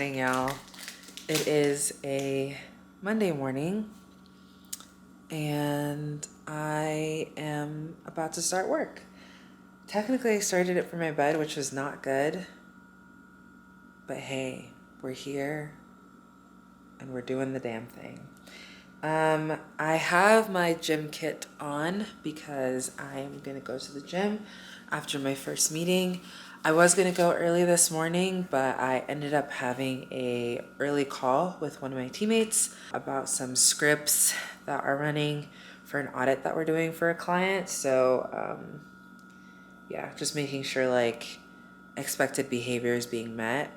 morning, y'all. It is a Monday morning, and I am about to start work. Technically, I started it from my bed, which was not good. But hey, we're here, and we're doing the damn thing. I have my gym kit on because I'm gonna go to the gym after my first meeting. I was gonna go early this morning, but I ended up having a early call with one of my teammates about some scripts that are running for an audit that we're doing for a client. So yeah, just making sure like expected behavior is being met,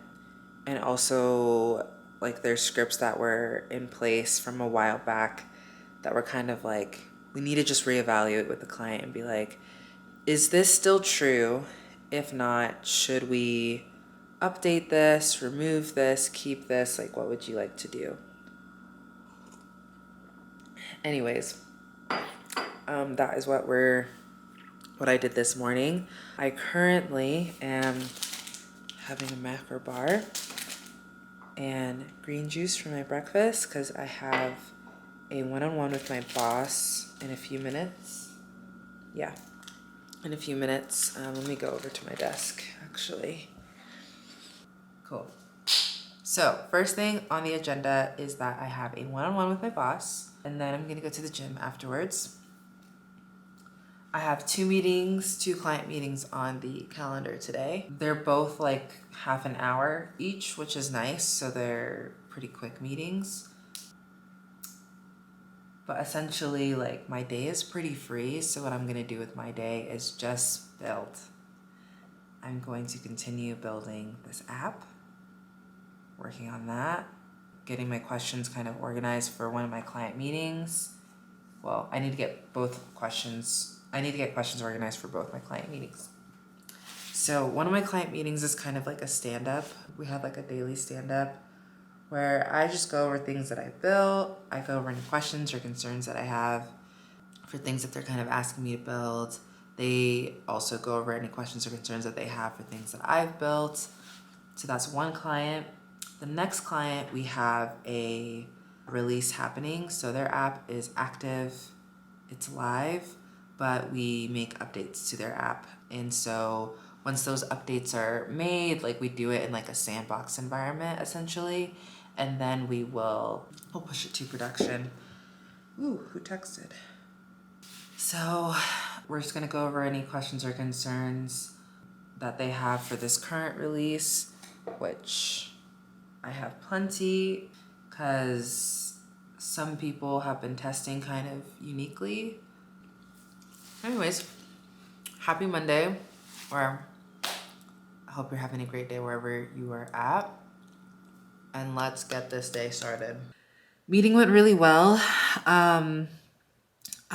and also like there's scripts that were in place from a while back that were kind of like, we need to just reevaluate with the client and be like, is this still true? If not, should we update this, remove this, keep this? Like, what would you like to do? Anyways, that is what I did this morning. I currently am having a macro bar and green juice for my breakfast because I have a one-on-one with my boss in a few minutes. Yeah, in a few minutes. Let me go over to my desk, actually. Cool. So first thing on the agenda is that I have a one-on-one with my boss, and then I'm gonna go to the gym afterwards. I have two client meetings on the calendar today. They're both like half an hour each, which is nice. So they're pretty quick meetings. But essentially, like, my day is pretty free. So what I'm gonna do with my day is just build. I'm going to continue building this app, working on that, getting my questions kind of organized for one of my client meetings. Well, I need to get questions organized for both my client meetings. So one of my client meetings is kind of like a stand-up. We have like a daily stand-up where I just go over things that I built. I go over any questions or concerns that I have for things that they're kind of asking me to build. They also go over any questions or concerns that they have for things that I've built. So that's one client. The next client, we have a release happening. So their app is active, it's live, but we make updates to their app. And so once those updates are made, like, we do it in like a sandbox environment essentially, and then we'll push it to production. Ooh, who texted? So we're just gonna go over any questions or concerns that they have for this current release, which I have plenty because some people have been testing kind of uniquely. Anyways, happy Monday, or I hope you're having a great day wherever you are at. And let's get this day started. Meeting went really well.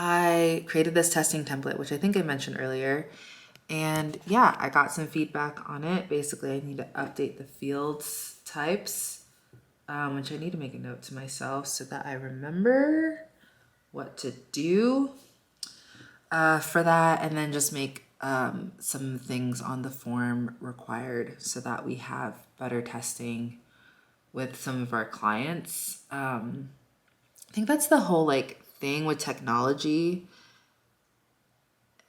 I created this testing template, which I think I mentioned earlier. And yeah, I got some feedback on it. Basically, I need to update the fields types, which I need to make a note to myself so that I remember what to do for that. And then just make some things on the form required so that we have better testing with some of our clients. I think that's the whole like thing with technology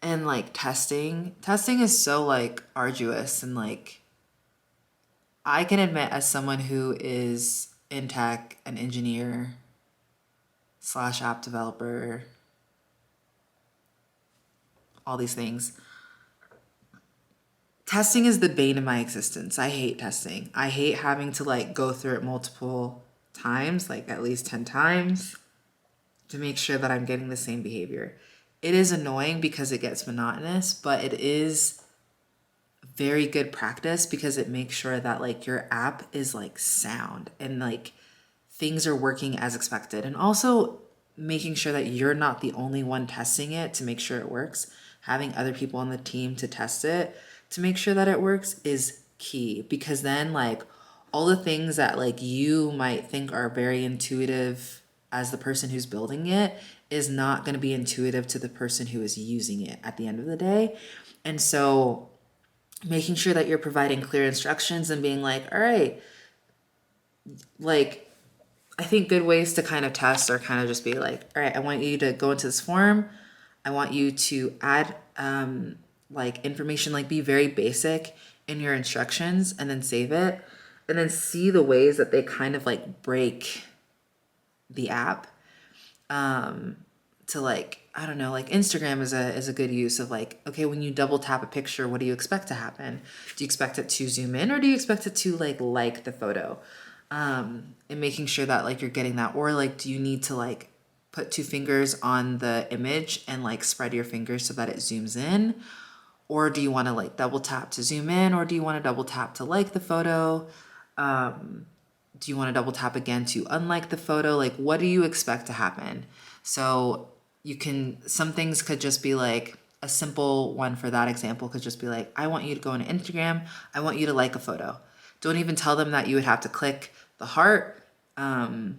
and like testing. Testing is so like arduous, and like I can admit, as someone who is in tech, an engineer / app developer, all these things, testing is the bane of my existence. I hate testing. I hate having to like go through it multiple times, like at least 10 times, to make sure that I'm getting the same behavior. It is annoying because it gets monotonous, but it is very good practice because it makes sure that like your app is like sound and like things are working as expected. And also making sure that you're not the only one testing it to make sure it works. Having other people on the team to test it to make sure that it works is key, because then like all the things that like you might think are very intuitive as the person who's building it is not going to be intuitive to the person who is using it at the end of the day. And so making sure that you're providing clear instructions and being like, all right, like, I think good ways to kind of test are kind of just be like, all right, I want you to go into this form. I want you to add like information, like be very basic in your instructions, and then save it, and then see the ways that they kind of like break the app to like, I don't know, like Instagram is a good use of like, okay, when you double tap a picture, what do you expect to happen? Do you expect it to zoom in, or do you expect it to like the photo? And making sure that like you're getting that, or like, do you need to like put two fingers on the image and like spread your fingers so that it zooms in? Or do you want to like double tap to zoom in, or do you want to double tap to like the photo? Do you want to double tap again to unlike the photo? Like, what do you expect to happen? So you can, some things could just be like, a simple one for that example could just be like, I want you to go into Instagram. I want you to like a photo. Don't even tell them that you would have to click the heart. Or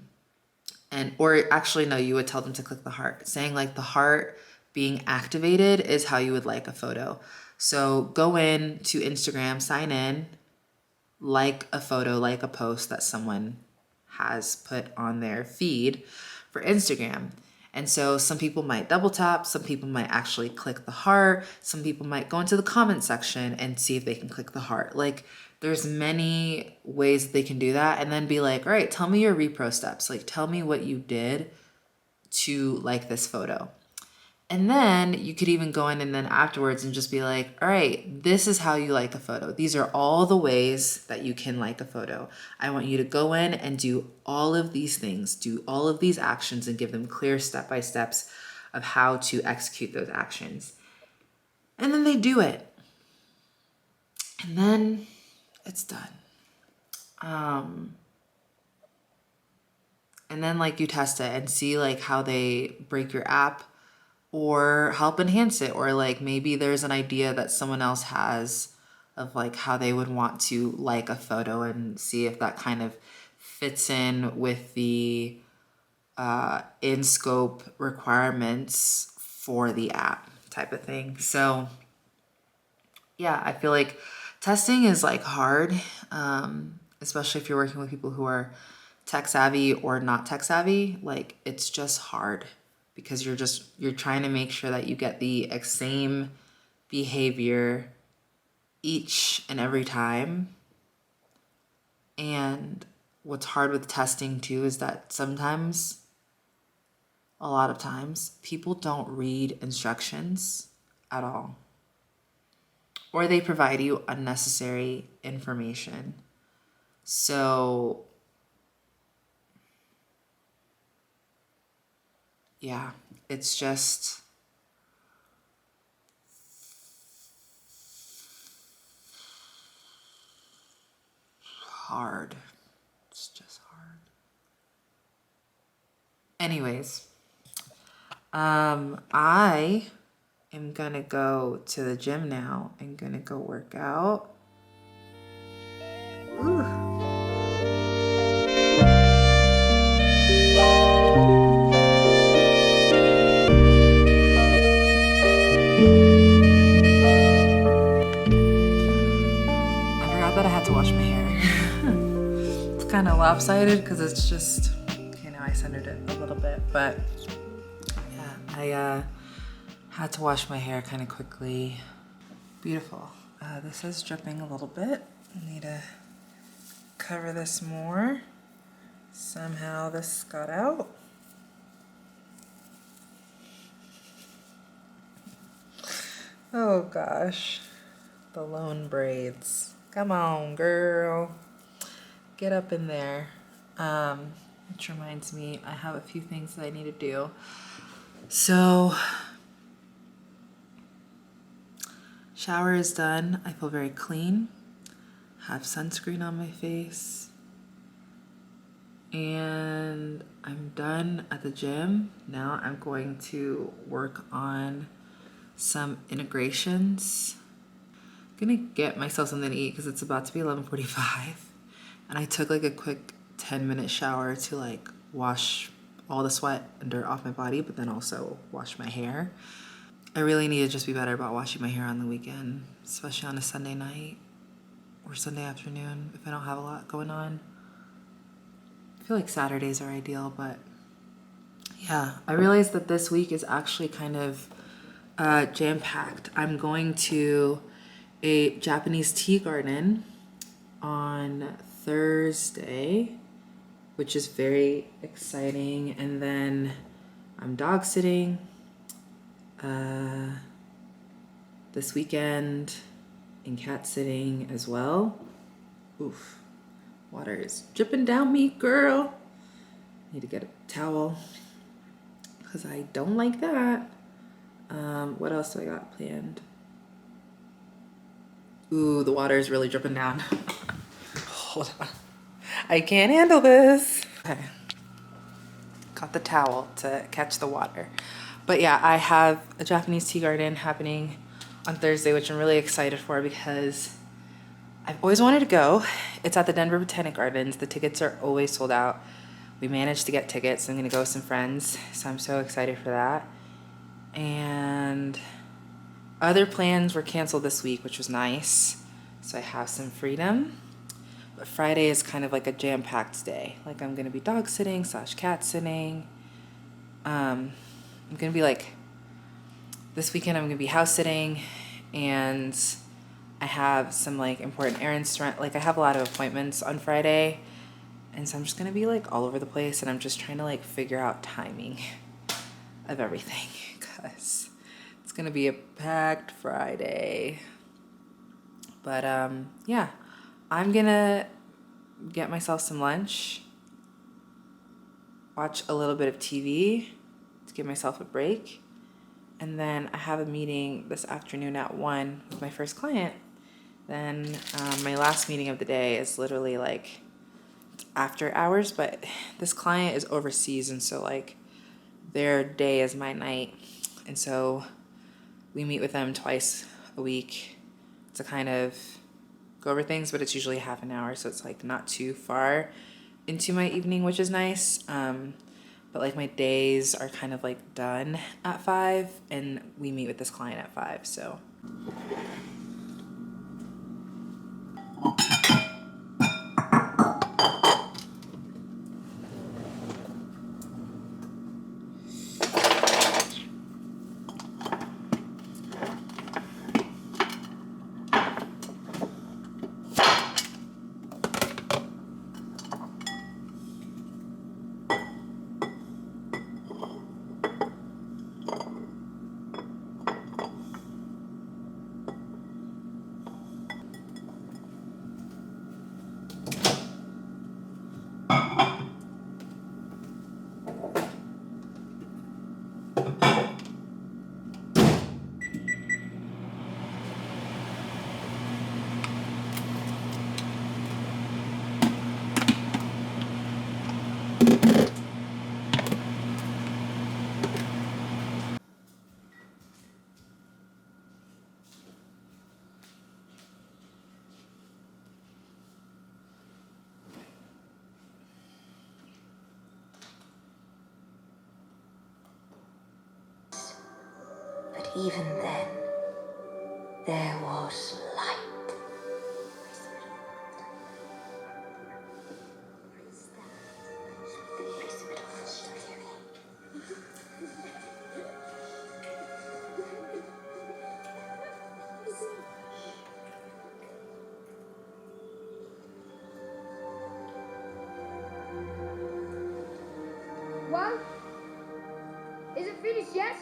actually, no, you would tell them to click the heart. Saying like the heart being activated is how you would like a photo. So go in to Instagram, sign in, like a photo, like a post that someone has put on their feed for Instagram. And so some people might double tap, some people might actually click the heart, some people might go into the comment section and see if they can click the heart. Like, there's many ways that they can do that, and then be like, all right, tell me your repro steps. Like, tell me what you did to like this photo. And then you could even go in and then afterwards and just be like, all right, this is how you like a photo. These are all the ways that you can like a photo. I want you to go in and do all of these things, do all of these actions, and give them clear step-by-steps of how to execute those actions. And then they do it. And then it's done. And then like you test it and see like how they break your app or help enhance it, or like maybe there's an idea that someone else has of like how they would want to like a photo, and see if that kind of fits in with the in scope requirements for the app type of thing. So yeah, I feel like testing is like hard, especially if you're working with people who are tech savvy or not tech savvy. Like, it's just hard because you're trying to make sure that you get the same behavior each and every time. And what's hard with testing too is that sometimes, a lot of times, people don't read instructions at all, or they provide you unnecessary information. So yeah, it's just hard. It's just hard. Anyways, I am gonna go to the gym now. I'm gonna go work out. Ooh. I forgot that I had to wash my hair. It's kind of lopsided because it's just, okay, now I centered it a little bit, but yeah, I had to wash my hair kind of quickly. Beautiful. This is dripping a little bit. I need to cover this more. Somehow this got out. Oh gosh, the lone braids. Come on, girl. Get up in there. Which reminds me, I have a few things that I need to do. So, shower is done. I feel very clean. Have sunscreen on my face. And I'm done at the gym. Now I'm going to work on some integrations. I'm gonna get myself something to eat because it's about to be 11:45, and I took like a quick 10-minute shower to like wash all the sweat and dirt off my body, but then also wash my hair. I really need to just be better about washing my hair on the weekend, especially on a Sunday night or Sunday afternoon if I don't have a lot going on. feel like Saturdays are ideal, but yeah, I realized that this week is actually kind of jam-packed. I'm going to a Japanese tea garden on Thursday, which is very exciting. And then I'm dog sitting this weekend and cat sitting as well. Oof, water is dripping down me, girl. Need to get a towel because I don't like that. What else do I got planned? Ooh, the water is really dripping down. Hold on. I can't handle this. Okay. Got the towel to catch the water. But yeah, I have a Japanese tea garden happening on Thursday, which I'm really excited for because I've always wanted to go. It's at the Denver Botanic Gardens. The tickets are always sold out. We managed to get tickets. I'm gonna go with some friends, so I'm so excited for that. And other plans were canceled this week, which was nice. So I have some freedom. But Friday is kind of like a jam-packed day. Like I'm gonna be dog sitting / cat sitting. I'm gonna be like, this weekend I'm gonna be house sitting, and I have some like important errands to run. Like I have a lot of appointments on Friday, and so I'm just gonna be like all over the place, and I'm just trying to like figure out timing of everything because it's gonna be a packed Friday. But yeah, I'm gonna get myself some lunch, watch a little bit of TV to give myself a break, and then I have a meeting this afternoon at 1 with my first client. Then my last meeting of the day is literally like after hours, but this client is overseas, and so like their day is my night, and so we meet with them twice a week to kind of go over things, but it's usually half an hour, so it's like not too far into my evening, which is nice. But like my days are kind of like done at 5, and we meet with this client at 5, so. But even then, there was light. Well, is it finished yet?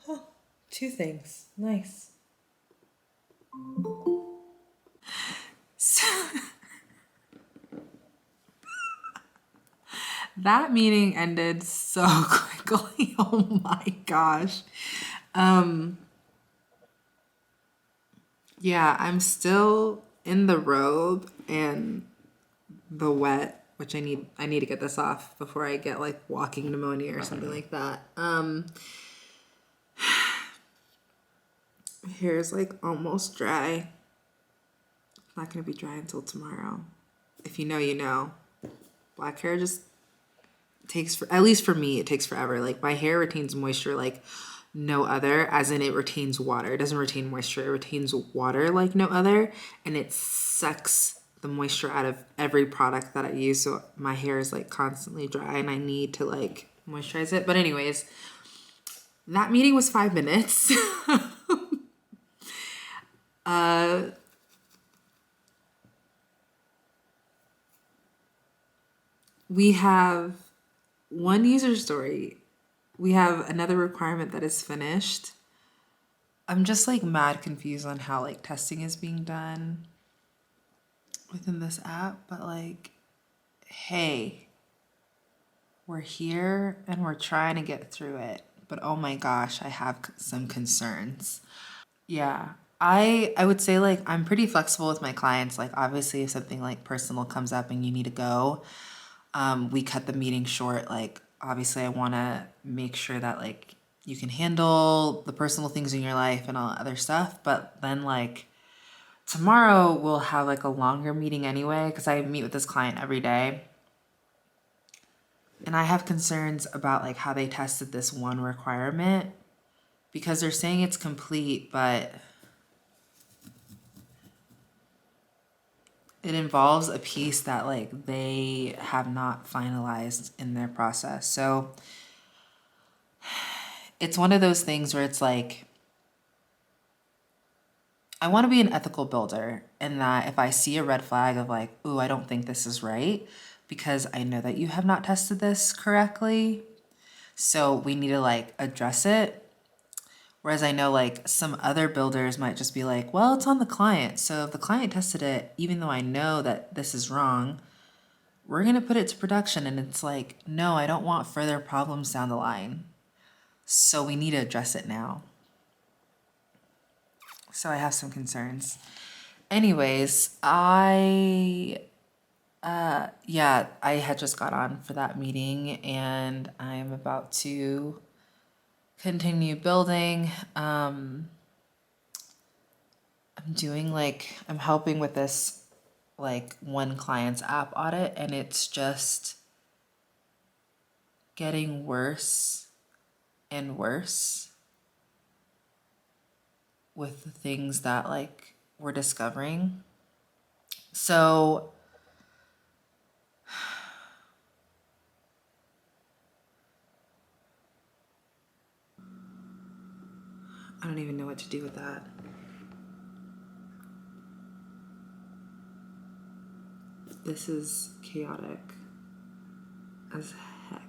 Huh, 2 things, nice. So that meeting ended so quickly. Oh my gosh. Yeah, I'm still in the robe and the wet, which I need to get this off before I get like walking pneumonia or something like that. My hair is like almost dry. It's not gonna be dry until tomorrow. If you know, you know. Black hair just takes, for at least for me, it takes forever. Like my hair retains moisture like no other, as in it retains water. It doesn't retain moisture, it retains water like no other, and it sucks the moisture out of every product that I use. So my hair is like constantly dry and I need to like moisturize it. But anyways, that meeting was 5 minutes. We have one user story. We have another requirement that is finished. I'm just like mad confused on how like testing is being done within this app, but like, hey, we're here and we're trying to get through it. But oh my gosh, I have some concerns. Yeah. I would say like I'm pretty flexible with my clients. Like obviously if something like personal comes up and you need to go, we cut the meeting short. Like obviously I want to make sure that like you can handle the personal things in your life and all that other stuff. But then like tomorrow we'll have like a longer meeting anyway, because I meet with this client every day. And I have concerns about like how they tested this one requirement, because they're saying it's complete, but it involves a piece that like they have not finalized in their process. So it's one of those things where it's like, I want to be an ethical builder, in that if I see a red flag of like, ooh, I don't think this is right, because I know that you have not tested this correctly, so we need to like address it. Whereas I know like some other builders might just be like, well, it's on the client. So if the client tested it, even though I know that this is wrong, we're going to put it to production. And it's like, no, I don't want further problems down the line. So we need to address it now. So I have some concerns. Anyways, I had just got on for that meeting and I'm about to continue building. I'm helping with this like one client's app audit, and it's just getting worse and worse with the things that like we're discovering. So I don't even know what to do with that. This is chaotic as heck.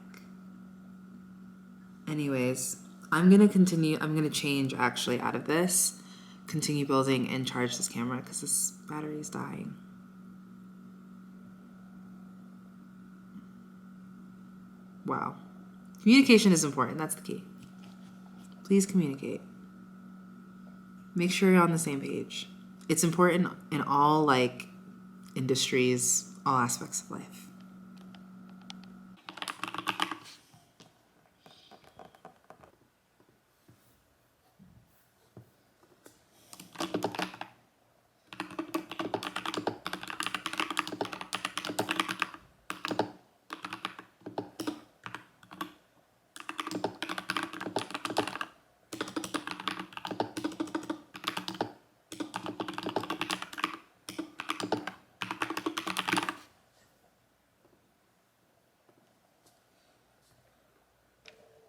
Anyways, I'm gonna change actually out of this, continue building and charge this camera because this battery is dying. Wow. Communication is important, that's the key. Please communicate. Make sure you're on the same page. It's important in all like industries, all aspects of life.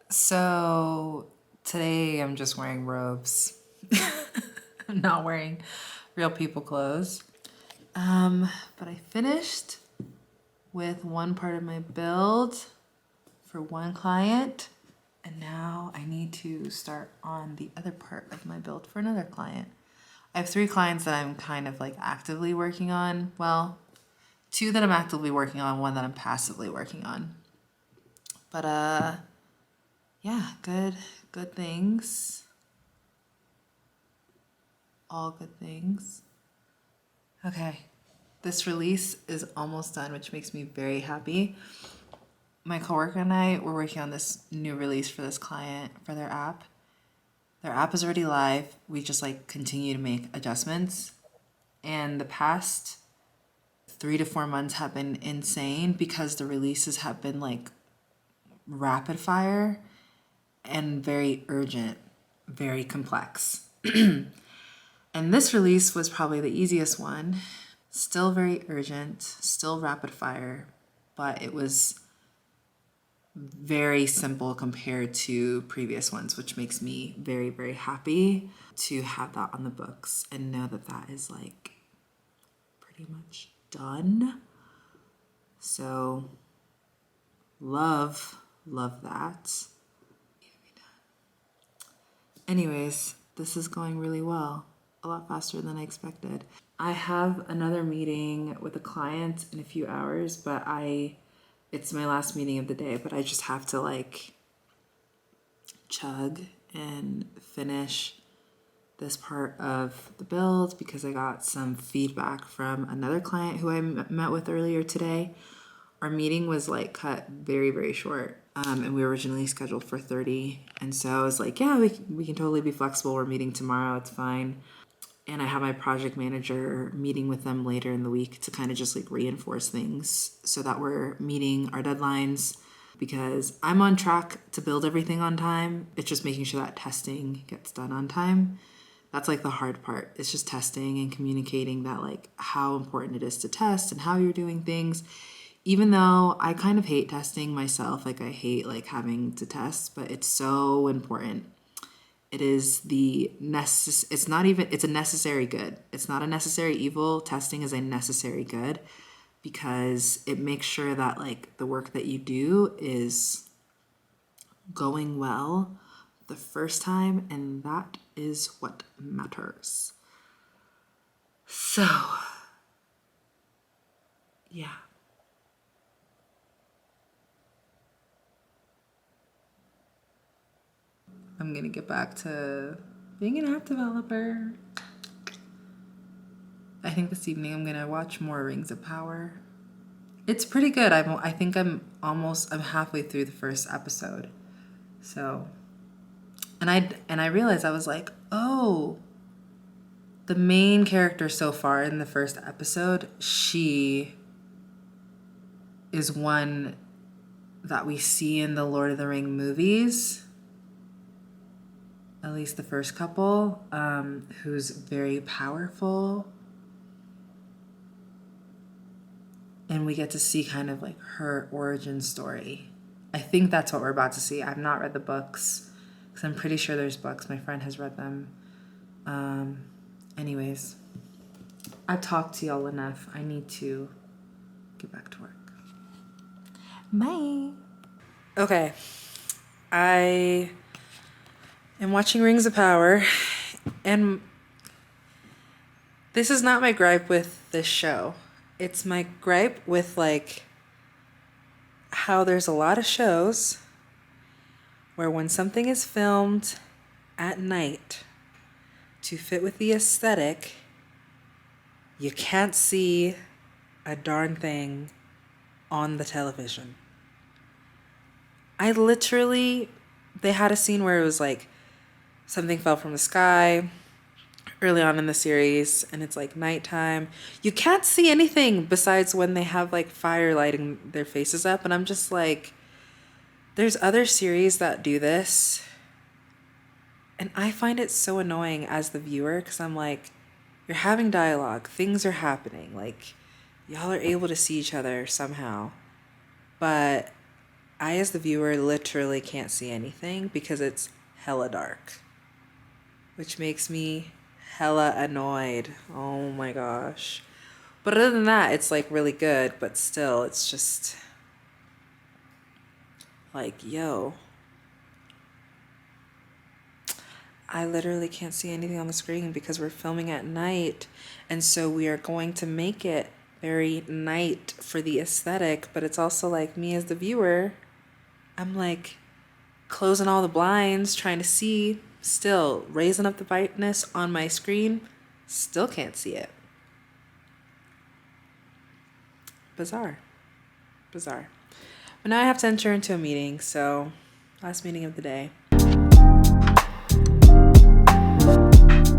So today I'm just wearing robes. I'm not wearing real people clothes. But I finished with one part of my build for one client, and now I need to start on the other part of my build for another client. I have 3 clients that I'm kind of like actively working on. Well, 2 that I'm actively working on, 1 that I'm passively working on. But yeah, good things. All good things. Okay, this release is almost done, which makes me very happy. My coworker and I were working on this new release for this client for their app. Their app is already live. We just like continue to make adjustments. And the past 3 to 4 months have been insane because the releases have been like rapid fire and very urgent, very complex. And this release was probably the easiest one. Still very urgent, still rapid fire, but it was very simple compared to previous ones, which makes me very, very happy to have that on the books and know that that is like pretty much done. So love that. Anyways, this is going really well, a lot faster than I expected. I have another meeting with a client in a few hours, but it's my last meeting of the day, but I just have to like chug and finish this part of the build because I got some feedback from another client who I met with earlier today. Our meeting was like cut very, very short. And we were originally scheduled for 30. And so I was like, yeah, we can totally be flexible. We're meeting tomorrow. It's fine. And I have my project manager meeting with them later in the week to kind of just like reinforce things so that we're meeting our deadlines, because I'm on track to build everything on time. It's just making sure that testing gets done on time. That's like the hard part. It's just testing and communicating that like how important it is to test and how you're doing things. Even though I kind of hate testing myself, like I hate like having to test, but it's so important. It is it's a necessary good. It's not a necessary evil. Testing is a necessary good because it makes sure that like the work that you do is going well the first time, and that is what matters. So, yeah. I'm gonna get back to being an app developer. I think this evening I'm gonna watch more Rings of Power. It's pretty good. I think I'm halfway through the first episode. So, and I realized I was like, oh, the main character so far in the first episode, she is one that we see in the Lord of the Ring movies. At least the first couple, who's very powerful. And we get to see kind of like her origin story. I think that's what we're about to see. I've not read the books because I'm pretty sure there's books. My friend has read them. Anyways, I've talked to y'all enough. I need to get back to work. Bye. Okay. I am watching Rings of Power, and this is not my gripe with this show. It's my gripe with like how there's a lot of shows where when something is filmed at night to fit with the aesthetic, you can't see a darn thing on the television. They had a scene where it was like something fell from the sky early on in the series, and it's like nighttime. You can't see anything besides when they have like fire lighting their faces up, and I'm just like, there's other series that do this, and I find it so annoying as the viewer because I'm like, you're having dialogue, things are happening, like y'all are able to see each other somehow, but I as the viewer literally can't see anything because it's hella dark, which makes me hella annoyed. Oh my gosh. But other than that, it's like really good, but still, it's just like, yo, I literally can't see anything on the screen because we're filming at night, and so we are going to make it very night for the aesthetic, but it's also like me as the viewer, I'm like closing all the blinds, trying to see, still raising up the brightness on my screen, still can't see it. Bizarre. But now I have to enter into a meeting, so last meeting of the day. Thank